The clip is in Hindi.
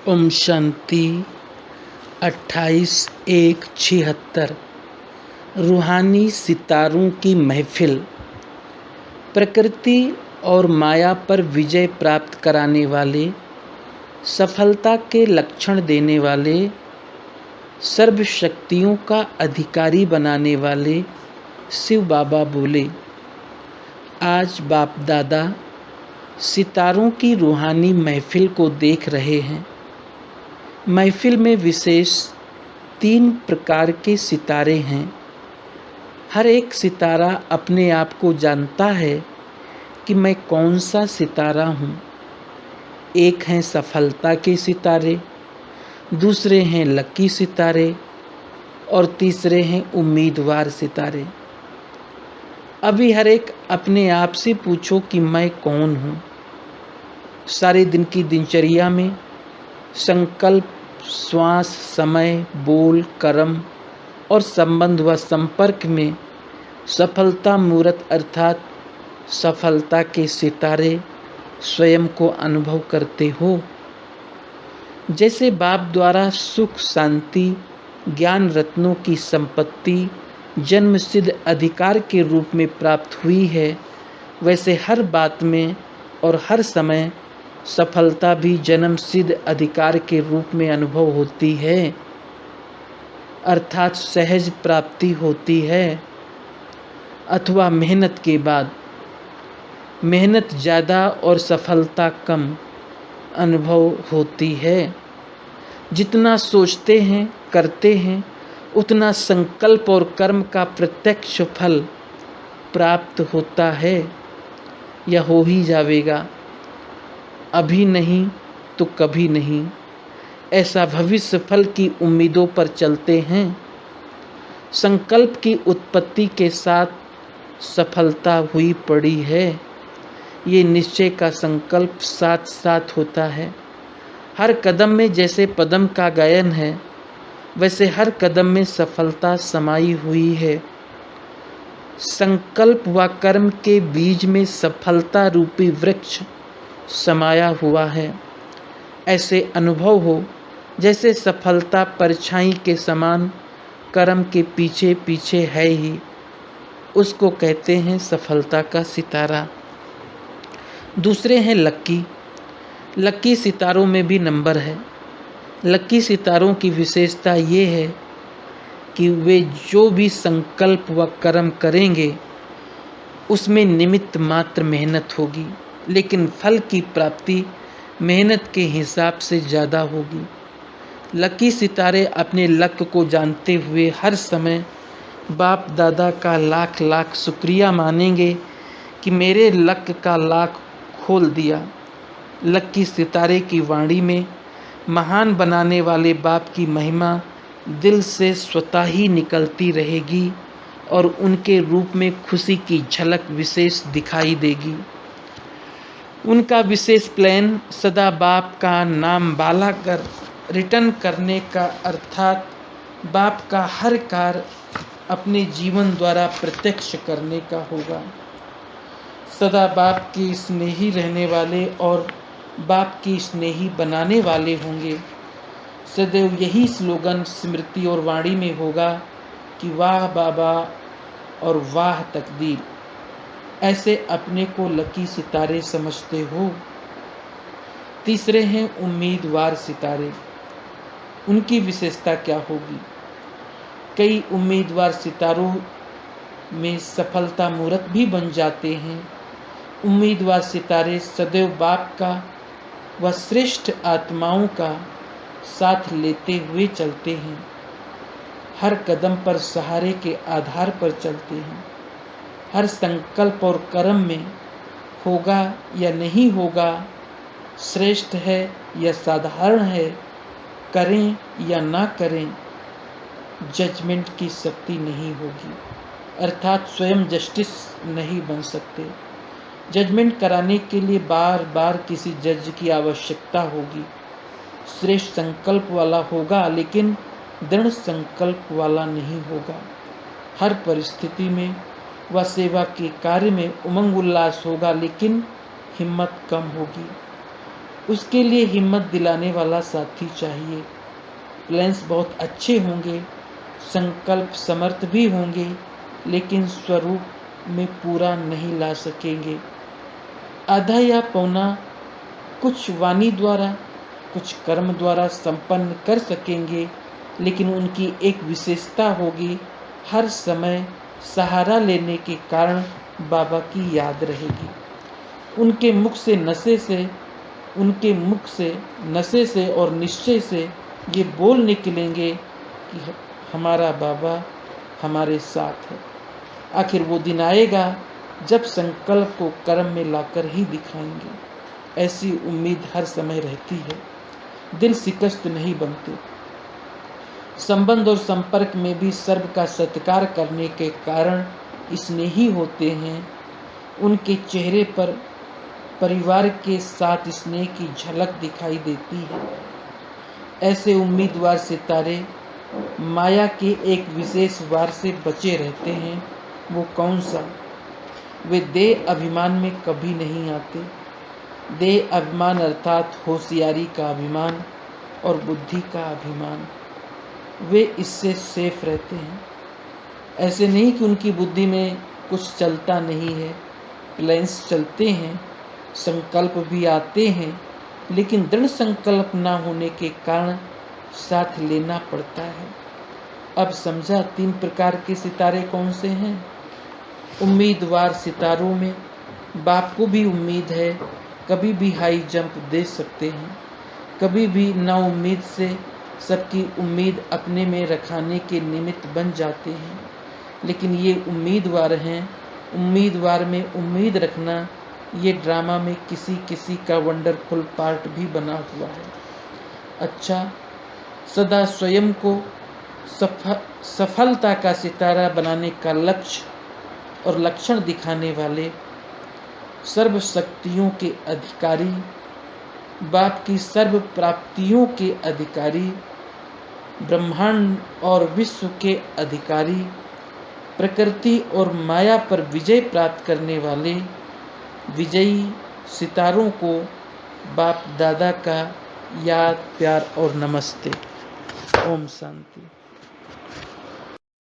ओम शांति। 28/1/76 रूहानी सितारों की महफिल। प्रकृति और माया पर विजय प्राप्त कराने वाले, सफलता के लक्षण देने वाले, सर्व शक्तियों का अधिकारी बनाने वाले शिव बाबा बोले, आज बाप दादा सितारों की रूहानी महफिल को देख रहे हैं। महफिल में विशेष 3 प्रकार के सितारे हैं। हर एक सितारा अपने आप को जानता है कि मैं कौन सा सितारा हूँ। एक हैं सफलता के सितारे, दूसरे हैं लकी सितारे और तीसरे हैं उम्मीदवार सितारे। अभी हर एक अपने आप से पूछो कि मैं कौन हूँ। सारे दिन की दिनचर्या में संकल्प, श्वास, समय, बोल, कर्म और संबंध व संपर्क में सफलता मूर्त अर्थात सफलता के सितारे स्वयं को अनुभव करते हो। जैसे बाप द्वारा सुख, शांति, ज्ञान रत्नों की संपत्ति जन्म सिद्ध अधिकार के रूप में प्राप्त हुई है, वैसे हर बात में और हर समय सफलता भी जन्म सिद्ध अधिकार के रूप में अनुभव होती है, अर्थात सहज प्राप्ति होती है। अथवा मेहनत के बाद मेहनत ज़्यादा और सफलता कम अनुभव होती है। जितना सोचते हैं, करते हैं, उतना संकल्प और कर्म का प्रत्यक्ष फल प्राप्त होता है या हो ही जाएगा। अभी नहीं तो कभी नहीं, ऐसा भविष्य फल की उम्मीदों पर चलते हैं। संकल्प की उत्पत्ति के साथ सफलता हुई पड़ी है। ये निश्चय का संकल्प साथ साथ होता है। हर कदम में जैसे पदम का गायन है, वैसे हर कदम में सफलता समाई हुई है। संकल्प व कर्म के बीज में सफलता रूपी वृक्ष समाया हुआ है। ऐसे अनुभव हो जैसे सफलता परछाई के समान कर्म के पीछे पीछे है ही। उसको कहते हैं सफलता का सितारा। दूसरे हैं लक्की। लक्की सितारों में भी नंबर है। लक्की सितारों की विशेषता ये है कि वे जो भी संकल्प व कर्म करेंगे उसमें निमित्त मात्र मेहनत होगी, लेकिन फल की प्राप्ति मेहनत के हिसाब से ज़्यादा होगी। लकी सितारे अपने लक्ष्य को जानते हुए हर समय बाप दादा का लाख लाख शुक्रिया मानेंगे कि मेरे लक्ष्य का लाख खोल दिया। लक्की सितारे की वाणी में महान बनाने वाले बाप की महिमा दिल से स्वतः ही निकलती रहेगी और उनके रूप में खुशी की झलक विशेष दिखाई देगी। उनका विशेष प्लान सदा बाप का नाम बाला कर रिटर्न करने का, अर्थात बाप का हर कार्य अपने जीवन द्वारा प्रत्यक्ष करने का होगा। सदा बाप के स्नेही रहने वाले और बाप की स्नेही बनाने वाले होंगे। सदैव यही स्लोगन स्मृति और वाणी में होगा कि वाह बाबा और वाह तकदीर। ऐसे अपने को लकी सितारे समझते हो। तीसरे हैं उम्मीदवार सितारे। उनकी विशेषता क्या होगी? कई उम्मीदवार सितारों में सफलता मूर्त भी बन जाते हैं। उम्मीदवार सितारे सदैव बाप का व श्रेष्ठ आत्माओं का साथ लेते हुए चलते हैं। हर कदम पर सहारे के आधार पर चलते हैं। हर संकल्प और कर्म में होगा या नहीं होगा, श्रेष्ठ है या साधारण है, करें या ना करें, जजमेंट की शक्ति नहीं होगी, अर्थात स्वयं जस्टिस नहीं बन सकते। जजमेंट कराने के लिए बार बार किसी जज की आवश्यकता होगी। श्रेष्ठ संकल्प वाला होगा, लेकिन दृढ़ संकल्प वाला नहीं होगा। हर परिस्थिति में व सेवा के कार्य में उमंग उल्लास होगा, लेकिन हिम्मत कम होगी। उसके लिए हिम्मत दिलाने वाला साथी चाहिए। प्लान्स बहुत अच्छे होंगे, संकल्प समर्थ भी होंगे, लेकिन स्वरूप में पूरा नहीं ला सकेंगे। आधा या पौना कुछ वाणी द्वारा, कुछ कर्म द्वारा संपन्न कर सकेंगे, लेकिन उनकी एक विशेषता होगी, हर समय सहारा लेने के कारण बाबा की याद रहेगी। उनके मुख से नशे से और निश्चय से ये बोल निकलेंगे कि हमारा बाबा हमारे साथ है। आखिर वो दिन आएगा जब संकल्प को कर्म में लाकर ही दिखाएंगे। ऐसी उम्मीद हर समय रहती है। दिल शिकस्त नहीं बनते। संबंध और संपर्क में भी सर्व का सत्कार करने के कारण स्नेही होते हैं। उनके चेहरे पर परिवार के साथ स्नेह की झलक दिखाई देती है। ऐसे उम्मीदवार सितारे माया के एक विशेष वार से बचे रहते हैं। वो कौन सा? वे देह अभिमान में कभी नहीं आते। देह अभिमान अर्थात होशियारी का अभिमान और बुद्धि का अभिमान, वे इससे सेफ रहते हैं। ऐसे नहीं कि उनकी बुद्धि में कुछ चलता नहीं है, प्लान्स चलते हैं, संकल्प भी आते हैं, लेकिन दृढ़ संकल्प ना होने के कारण साथ लेना पड़ता है। अब समझा 3 प्रकार के सितारे कौन से हैं। उम्मीदवार सितारों में बाप को भी उम्मीद है, कभी भी हाई जंप दे सकते हैं, कभी भी ना उम्मीद से सबकी उम्मीद अपने में रखाने के निमित्त बन जाते हैं। लेकिन ये उम्मीदवार हैं। उम्मीदवार में उम्मीद रखना ये ड्रामा में किसी किसी का वंडरफुल पार्ट भी बना हुआ है। अच्छा, सदा स्वयं को सफलता का सितारा बनाने का लक्ष्य और लक्षण दिखाने वाले, सर्व शक्तियों के अधिकारी, बाप की सर्व प्राप्तियों के अधिकारी, ब्रह्मांड और विश्व के अधिकारी, प्रकृति और माया पर विजय प्राप्त करने वाले विजयी सितारों को बाप दादा का याद, प्यार और नमस्ते। ओम शांति।